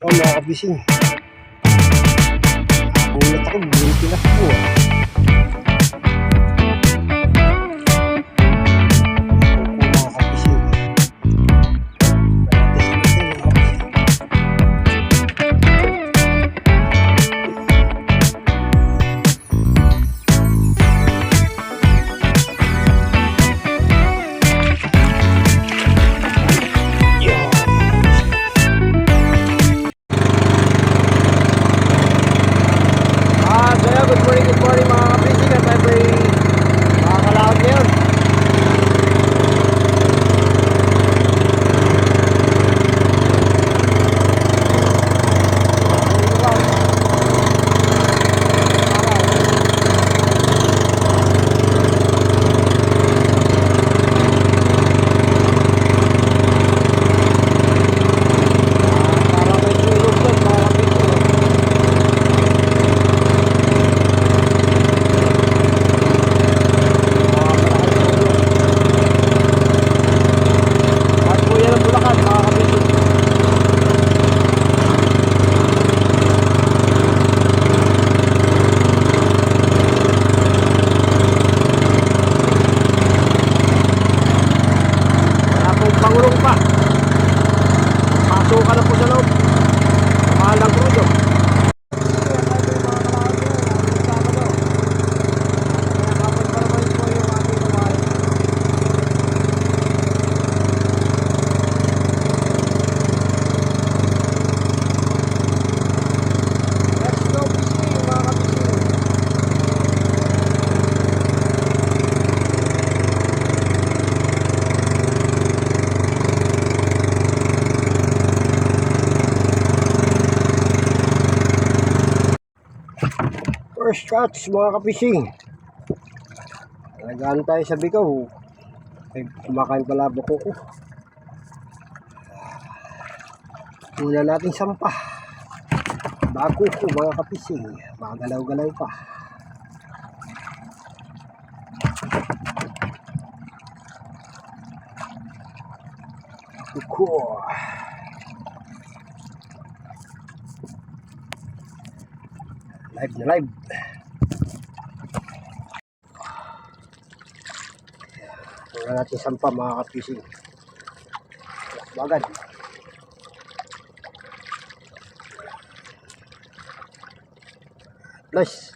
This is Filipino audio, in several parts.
Oh, mga kabising. Nagulat ako, biglang tinakbo ah. Mga kabising. Good morning mga kabising. At tayo po'y makakalakad ngayon. Pangulong pa. Pasukan na po sa loob. Mahal ng krudo. First shots mga kapising. Nag-ano tayo sa Bigaw. Kumakain pala buko ko. Una natin sampah. Bago ko mga kapising. Magalaw-galaw pa. Buko. Live na live. Wala natin sampa mga kapising. Bagad. Nice.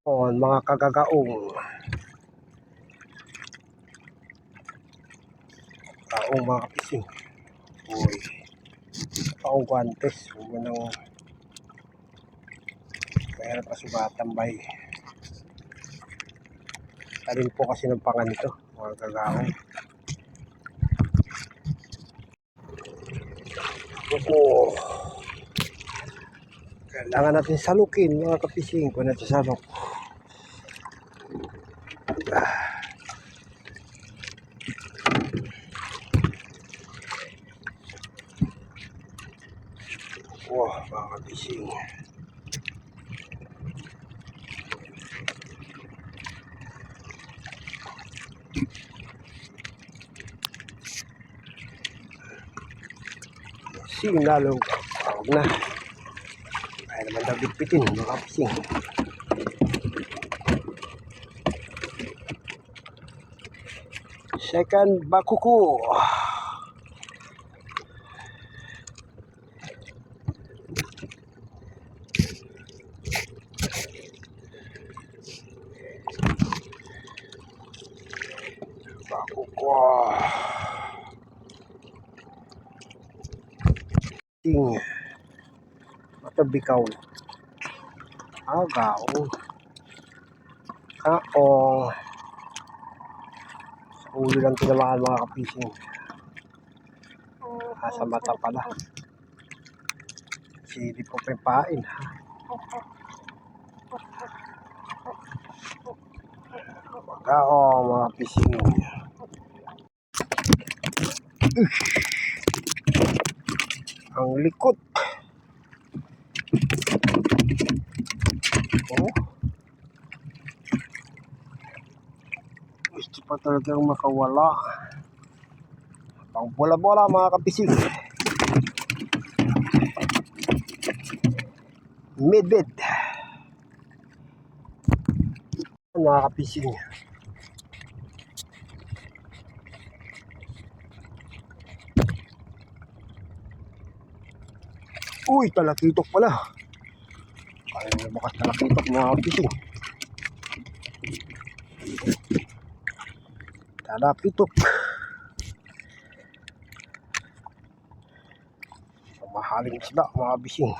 Mga kagagaong. Kaong mga kapising. Uy. Kaong guantes. Huwag nang kaya napasugatan bay. Tarin po kasi ng pangan ito. Mga kagagaong. Buko. Kailangan natin salukin mga kapising kung natin salok. Wah, mga kapising. Sinalong. Tawag na. Kaya naman daw bitbitin mga kapising. Second bakuko. Bakuko. Ting. Mata bikaw. Agaw. Kaong. Sa ulo lang tinamaan mga kapising. Sa mata pala. Hindi po pimpain ha. Kaong mga kapising. Ang likot. Oh. Gusto pa talagang makawala. Ang bola-bola mga kapising. Midbid. Mga kapising. Uy, talakitok pala. Ay, bakas talakitok mga kapising. Talakitok. Mahaling isda mga bising.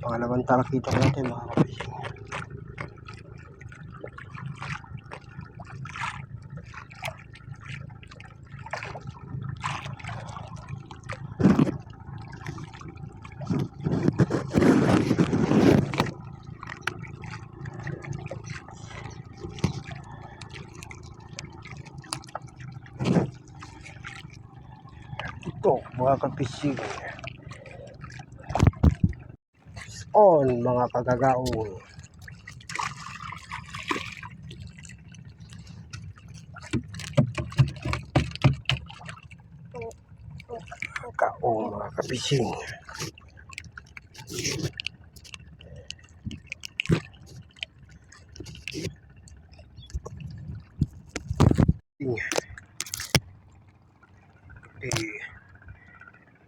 Pangalawang talakitok natin mga kabising. Ito mga kabising. On mga kagagaong. Kaong mga kabising.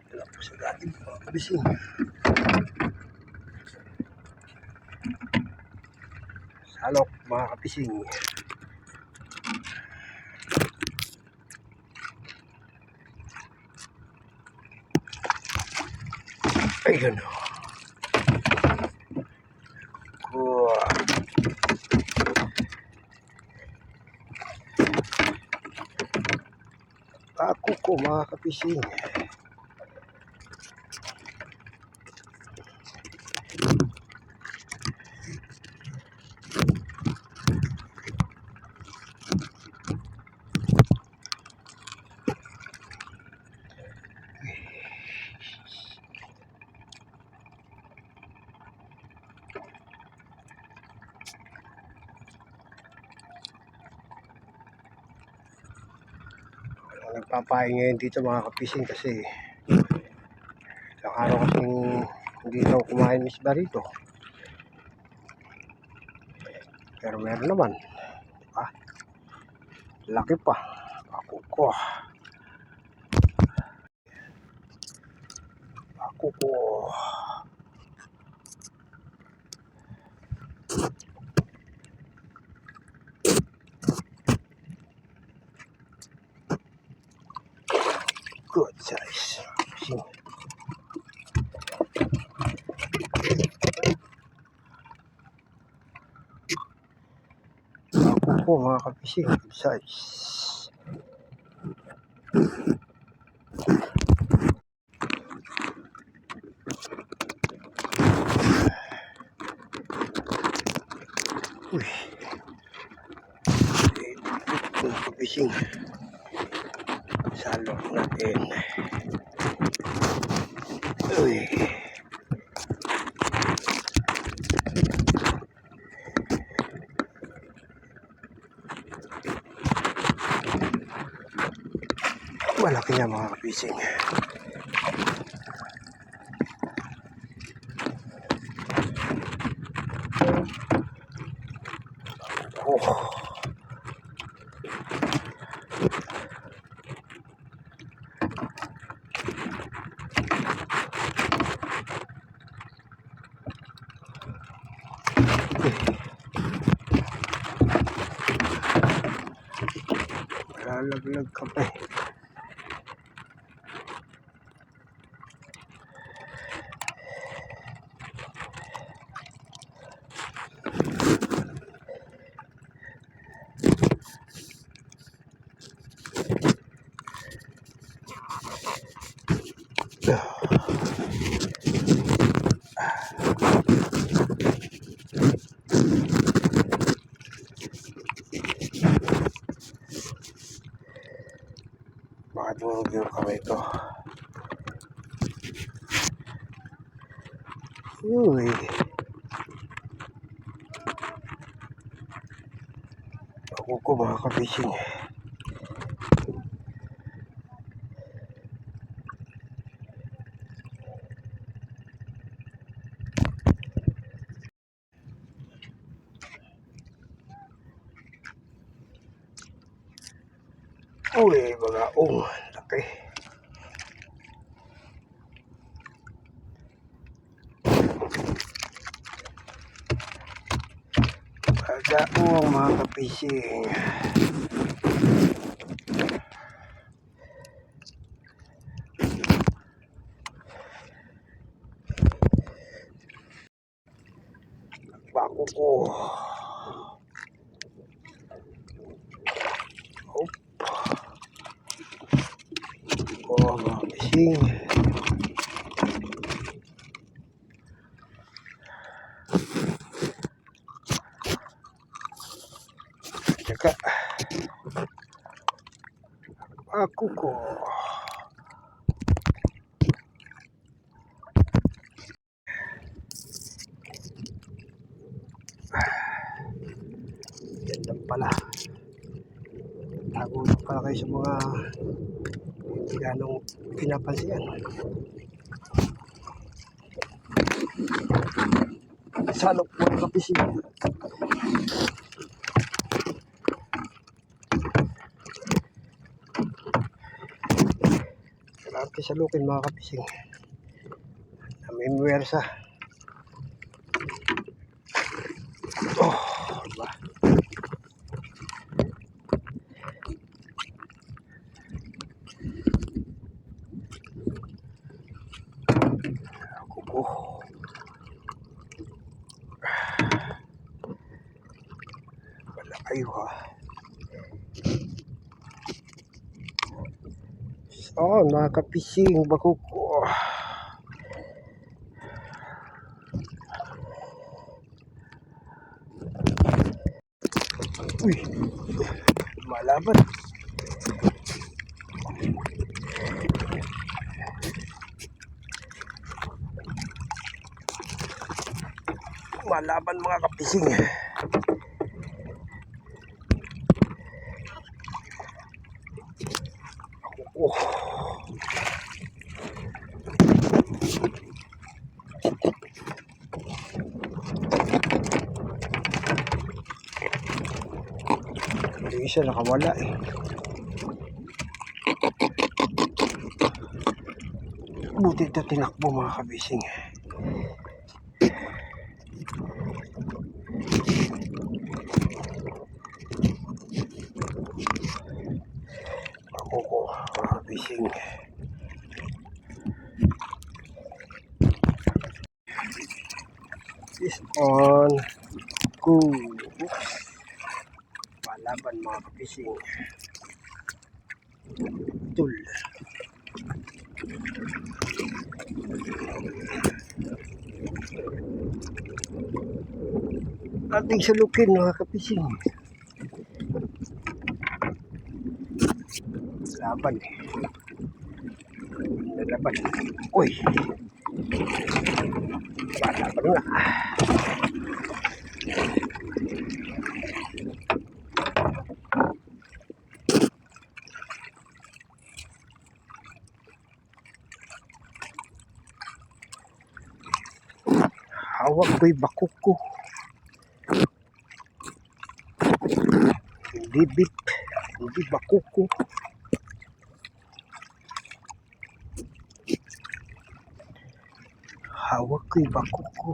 Wala po sa dating mga kabising. Salok mga kabising. Ayun o. Ako ko mga kapising. Nagpapahay ngayon dito mga kapising kasi isang araw kasing hindi daw kumain isda rito, pero meron naman, diba? Laki pa. Ako ko good size. Ako mga kapising, good size. Uy, mga kapising, salok natin. Uy, malaki niya mga kapising. Oh, lalaglag ka pa eh. Baka dumulog yung kamay ko. Uy, Bakuko mga kabising. Uy, bagaong laki. Bagaong mga kapising. Bakuko. Hop. Oh, mga kapising. Tsaka Bakuko. Yan lang pala. Tago lang pala kayo sa mga hindi ganong pinapansin. Salok mga kapising. Grabe salukin mga kapising. May muwersa. Oh, diba? Kuko. Wala kayo ha. Oh, mga kapising, bakuko. Uy, malaban. Malaban mga kapising. Oh. Hindi isa nakawala eh. Buti ito tinakbo mga kabising. Bakuko mga kabising. Is on. Cool. Malaban mga kapising. Tul. Ating salukin mga kapising. Laban eh. Nalaban. Uy. Laban nga. Hawak ko'y bakuko. Hindi bit. Hindi bakuko. Hawak ko'y bakuko.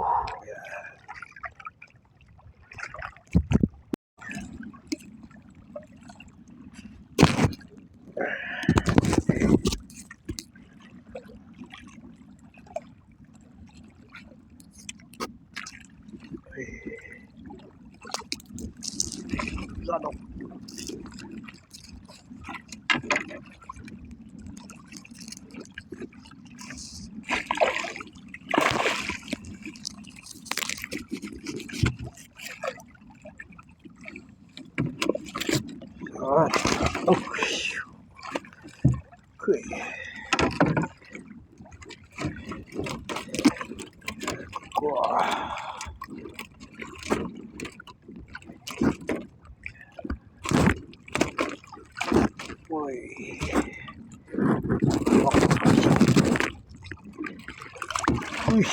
Ano? Ah, oh, okay. Uy. Uy.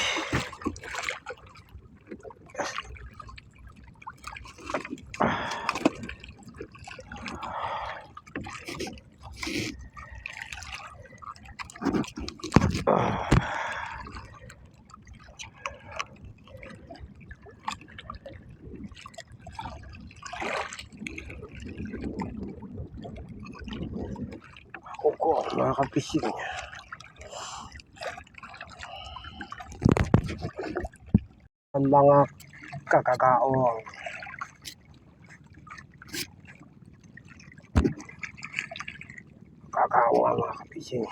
Kuko, mga kapising. Ang mga kakakaong. Kakao ang mga kapising.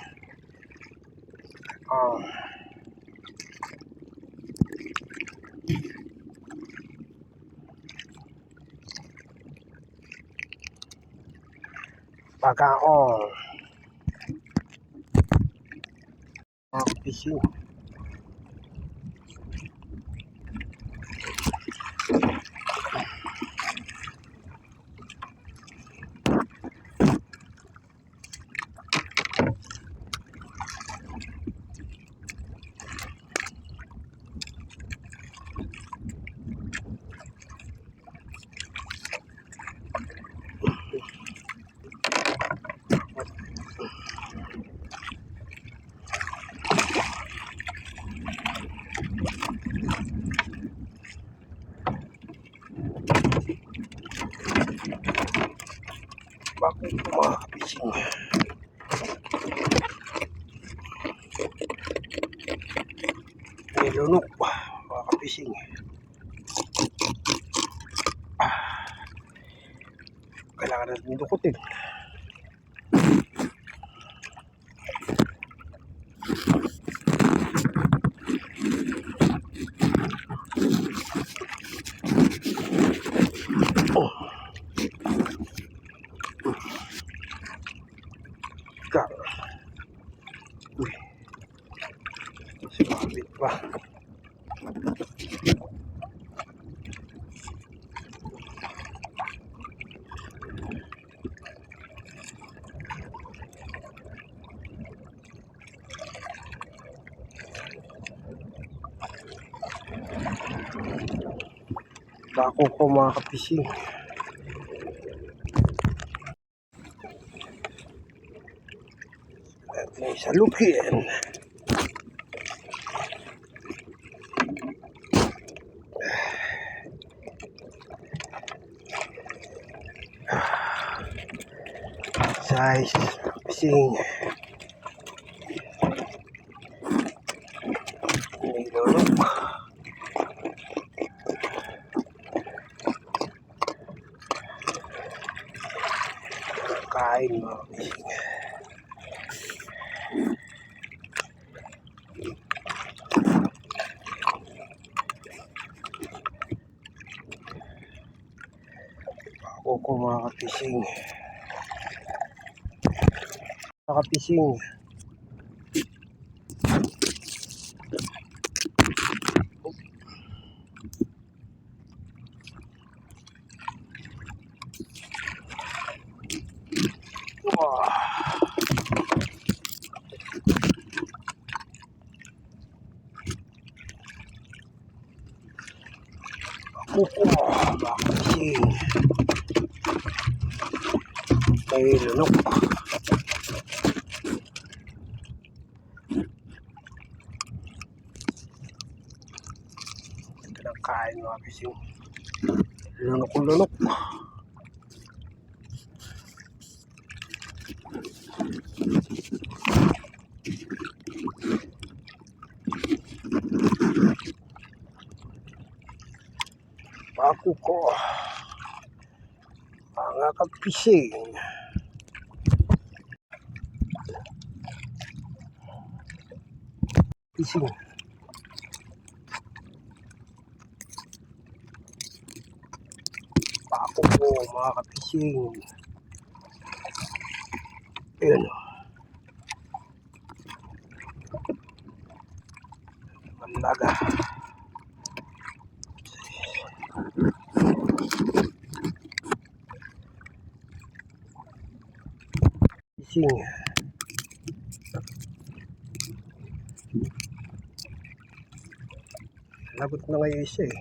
Pagkaong. Mga kapising. Bakit mga kapising? Nilunok mga kapising. Kailangan natin dukutin. Uy, sumabit pa. Bako ko mga kapising. At may salukin. Size kapising. Nilunok. Kain mga kapising. Bako mga kapising. Mga kapising. Wow. Kuko, mga kapising. May lunok. Ito ng kain mga kapising. Lunok. Bako ko. Mga kapising. Pising. Bako ko mga kapising. Ayan o. Manlaga. kapising. Lagot na ngayon isa eh.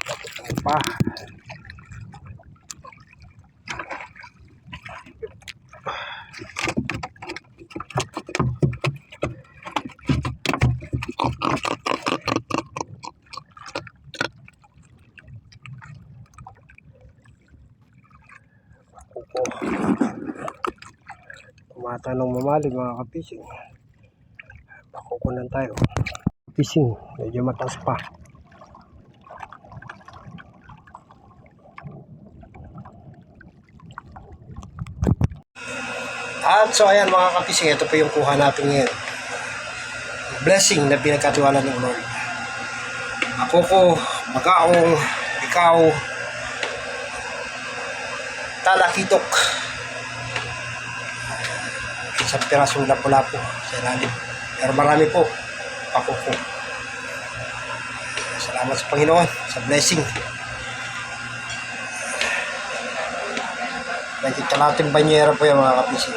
Lagot pa. Kuko. Tumatanong mamalig mga kapising. Pakukunan tayo. Fishing, medyo mataas pa. At so ayan mga kapising, ito po yung kuha natin ngayon. Blessing na pinagkatiwala ng Lord. Ako ko, Magaong, ikaw, Talakitok. Isang pirasong lapu-lapu sa ilalim. Pero marami po. Ako po. Salamat sa Panginoon sa blessing. Nakita natin banyera po yung mga kapising.